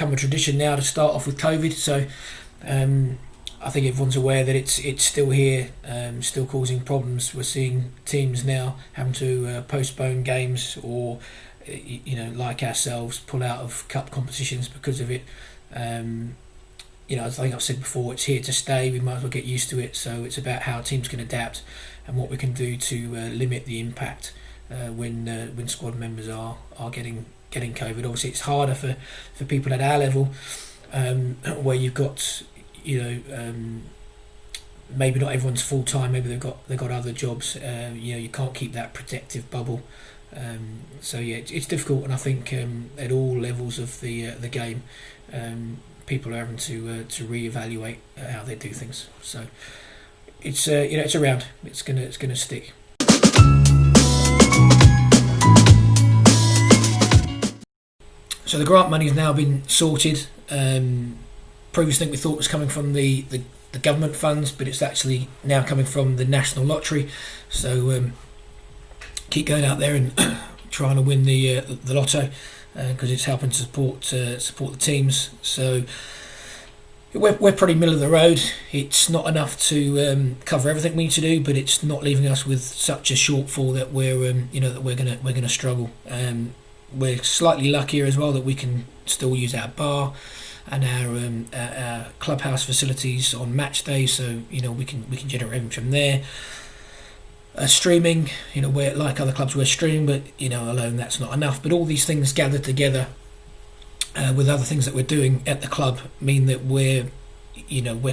become a tradition now to start off with COVID. So I think everyone's aware that it's still here, still causing problems. We're seeing teams now having to postpone games, or like ourselves, pull out of cup competitions because of it. I think I've said before, it's here to stay. We might as well get used to it. So it's about how teams can adapt and what we can do to limit the impact when squad members are getting COVID. Obviously, it's harder for people at our level, where you've got maybe not everyone's full time. Maybe they've got other jobs. You can't keep that protective bubble. It's difficult, and I think at all levels of the game, people are having to reevaluate how they do things. So it's it's around. It's gonna stick. So the grant money has now been sorted. Previously, we thought it was coming from the government funds, but it's actually now coming from the National Lottery. So keep going out there and trying to win the lotto, because it's helping to support the teams. So we're pretty middle of the road. It's not enough to cover everything we need to do, but it's not leaving us with such a shortfall that we're gonna struggle. We're slightly luckier as well that we can still use our bar and our clubhouse facilities on match day, so we can generate revenue from there. Streaming, we're like other clubs, we're streaming, but alone that's not enough. But all these things gathered together with other things that we're doing at the club mean that we're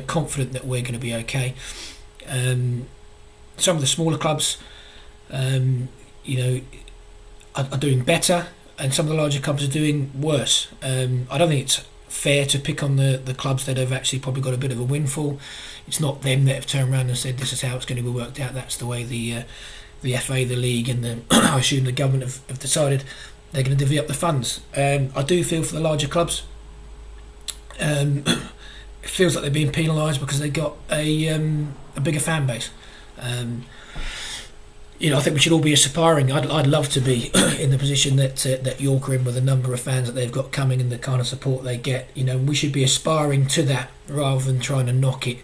confident that we're going to be okay. Some of the smaller clubs, are doing better, and some of the larger clubs are doing worse. I don't think it's fair to pick on the clubs that have actually probably got a bit of a windfall. It's not them that have turned around and said this is how it's going to be worked out. That's the way the FA, the league, and I assume the government have decided they're going to divvy up the funds. I do feel for the larger clubs. It feels like they're being penalised because they got a bigger fan base. I think we should all be aspiring. I'd love to be in the position that York are in, with the number of fans that they've got coming and the kind of support they get. We should be aspiring to that rather than trying to knock it,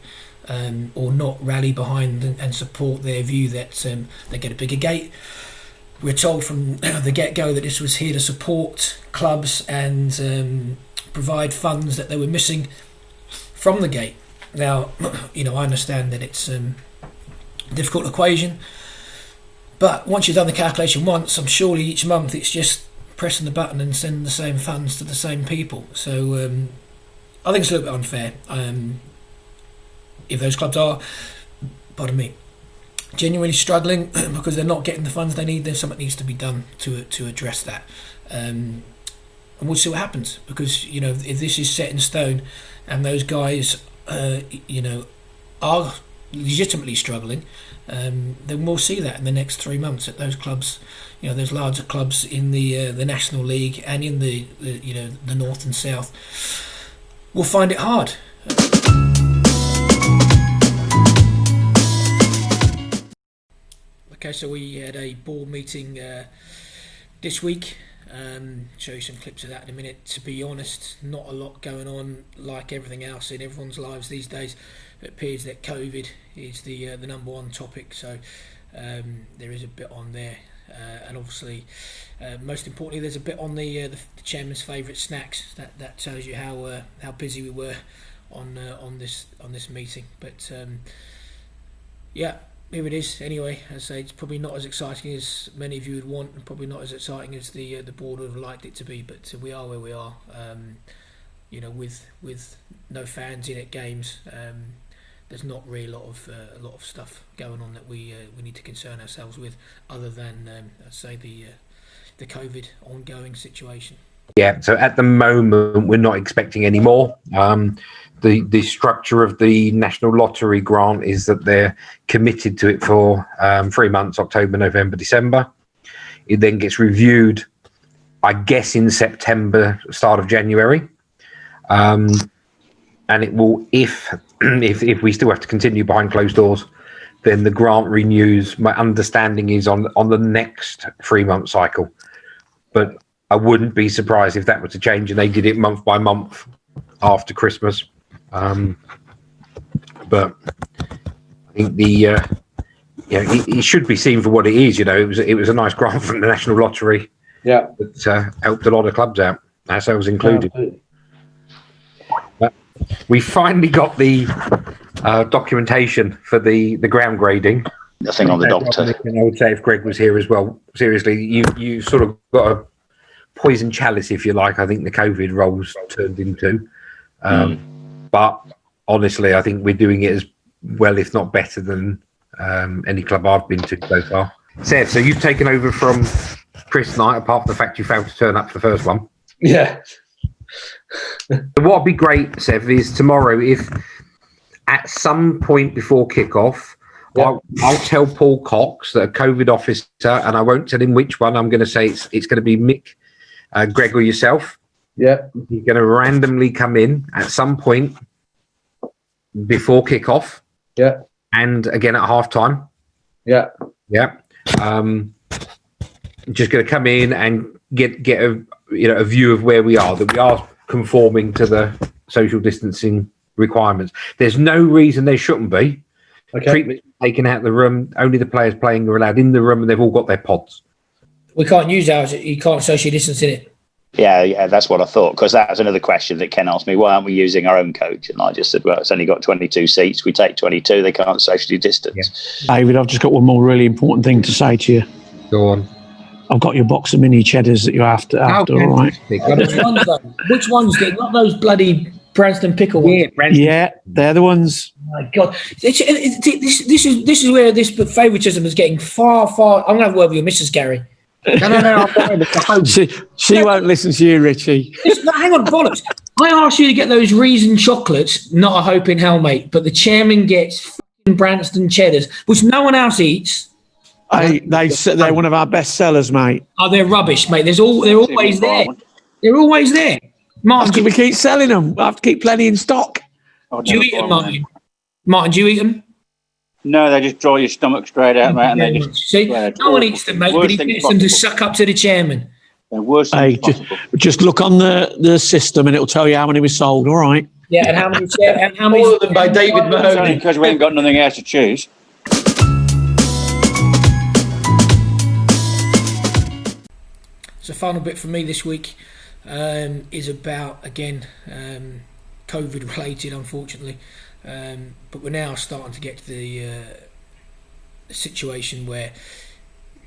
or not rally behind and support their view that they get a bigger gate. We're told from the get-go that this was here to support clubs and provide funds that they were missing from the gate. Now, I understand that it's a difficult equation. But once you've done the calculation once, I'm surely each month it's just pressing the button and sending the same funds to the same people. So I think it's a little bit unfair. If those clubs are, genuinely struggling because they're not getting the funds they need, then something needs to be done to address that. And we'll see what happens, because if this is set in stone and those guys are legitimately struggling, then we'll see that in the next 3 months at those clubs, those larger clubs in the National League and in the North and South will find it hard. Okay, so we had a board meeting this week. Show you some clips of that in a minute. To be honest, not a lot going on. Like everything else in everyone's lives these days, it appears that COVID is the number one topic. So there is a bit on there, and obviously, most importantly, there's a bit on the chairman's favourite snacks. That tells you how busy we were on this meeting. But yeah. Here it is. Anyway, as I say, it's probably not as exciting as many of you would want, and probably not as exciting as the board would have liked it to be. But we are where we are. With no fans in at games, there's not really a lot of stuff going on that we need to concern ourselves with, other than the COVID ongoing situation. Yeah, so at the moment we're not expecting any more. The structure of the National Lottery grant is that they're committed to it for 3 months, October, November, December. It then gets reviewed, I guess, in September, start of January. And it will, if we still have to continue behind closed doors, then the grant renews. My understanding is on the next 3 month cycle. But I wouldn't be surprised if that were to change and they did it month by month after Christmas. But I think it should be seen for what it is. It was a nice grant from the National Lottery. Yeah, that helped a lot of clubs out, ourselves included. We finally got the documentation for the ground grading. Nothing on the doctor. I would say if Greg was here as well, seriously, you sort of got a poison chalice, if you like. I think the COVID roles turned into. But honestly, I think we're doing it as well, if not better, than any club I've been to so far. Seth, so you've taken over from Chris Knight, apart from the fact you failed to turn up for the first one. Yeah. What would be great, Seth, is tomorrow, if at some point before kickoff, I'll tell Paul Cox, the COVID officer, and I won't tell him which one. I'm going to say it's going to be Mick, Greg, or yourself. Yeah. You're going to randomly come in at some point before kickoff. Yeah. And again at half time. Yeah. Yeah. Just going to come in and get a view of where we are, that we are conforming to the social distancing requirements. There's no reason they shouldn't be. Okay. Treatment taken out of the room. Only the players playing are allowed in the room, and they've all got their pods. We can't use ours. You can't socially distance in it. Yeah, that's what I thought, because that was another question that Ken asked me. Why aren't we using our own coach? And I just said, well, it's only got 22 seats. We take 22. They can't socially distance. Yeah. David, I've just got one more really important thing to say to you. Go on. I've got your box of mini cheddars that you're after, all right? Which ones, though? Which ones? Not those bloody Branston pickle ones. Yeah, they're the ones. Oh my God, this is where this favouritism is getting far. I'm going to have a word with you, Mrs. Gary. No. She won't listen to you, Richie. No, hang on, bollocks. I asked you to get those Reason chocolates, not a hope in hell, mate. But the chairman gets Branston cheddars, which no one else eats. They're one of our best sellers, mate. Oh, they're rubbish, mate. They're always there. They're always there. Martin, we keep selling them. I have to keep plenty in stock. Do you eat them, Martin? Martin, do you eat them? No, they just draw your stomach straight out, mate. And they just see, no one eats them, mate, but he gets them to suck up to the chairman. They're worse things possible. Just look on the system, and it'll tell you how many we sold. All right. Yeah, and how many? All of them by David Mahoney. Because we ain't got nothing else to choose. So, final bit for me this week is about, again, COVID related, unfortunately. But we're now starting to get to the situation where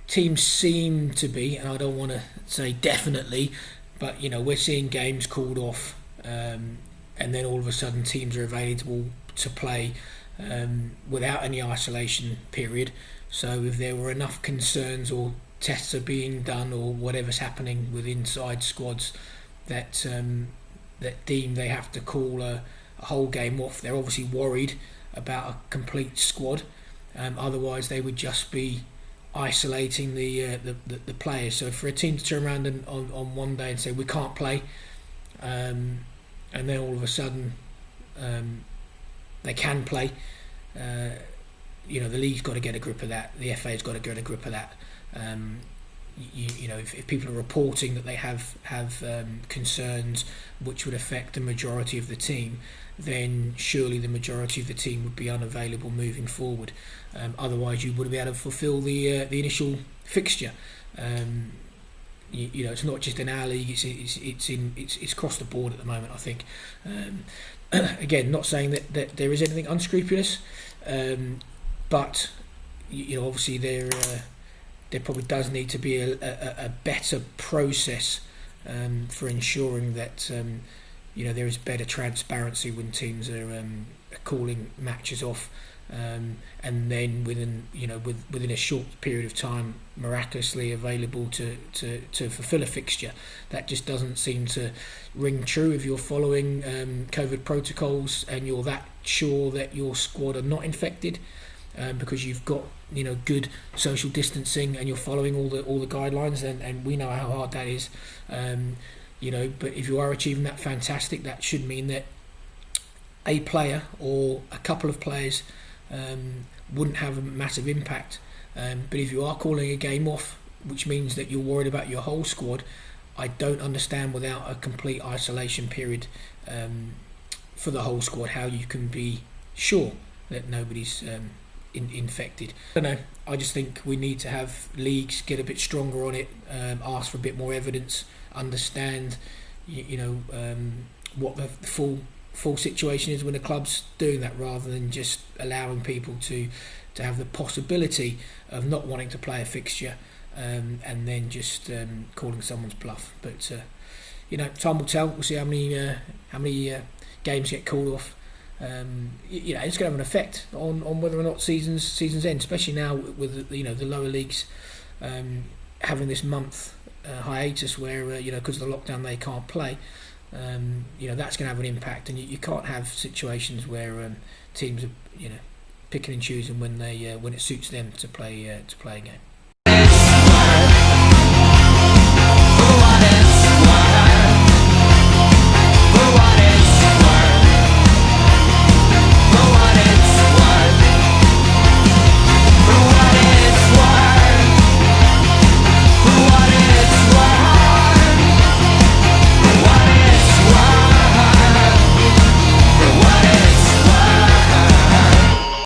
teams seem to be, and I don't want to say definitely, but we're seeing games called off, and then all of a sudden teams are available to play without any isolation period. So if there were enough concerns or tests are being done or whatever's happening with inside squads that deem they have to call a whole game off, they're obviously worried about a complete squad. Otherwise, they would just be isolating the players. So for a team to turn around on one day and say we can't play, and then all of a sudden they can play, the league's got to get a grip of that. The FA's got to get a grip of that. If people are reporting that they have concerns which would affect the majority of the team, then surely the majority of the team would be unavailable moving forward. Otherwise, you wouldn't be able to fulfil the initial fixture. It's not just in our league; it's across the board at the moment. I think. Again, not saying that there is anything unscrupulous, but obviously there probably does need to be a better process for ensuring that there is better transparency when teams are calling matches off, and then within a short period of time miraculously available to fulfil a fixture. That just doesn't seem to ring true if you're following COVID protocols and you're that sure that your squad are not infected, because you've got good social distancing and you're following all the guidelines, and we know how hard that is. But if you are achieving that, fantastic. That should mean that a player or a couple of players wouldn't have a massive impact. But if you are calling a game off, which means that you're worried about your whole squad, I don't understand, without a complete isolation period for the whole squad, how you can be sure that nobody's infected. I don't know. I just think we need to have leagues get a bit stronger on it, ask for a bit more evidence, understand, what the full situation is when a club's doing that, rather than just allowing people to have the possibility of not wanting to play a fixture and then just calling someone's bluff. But time will tell. We'll see how many games get called off. It's going to have an effect on whether or not seasons end, especially now with the lower leagues having this month hiatus where because of the lockdown they can't play. That's going to have an impact, and you can't have situations where teams are picking and choosing when it suits them to play a game.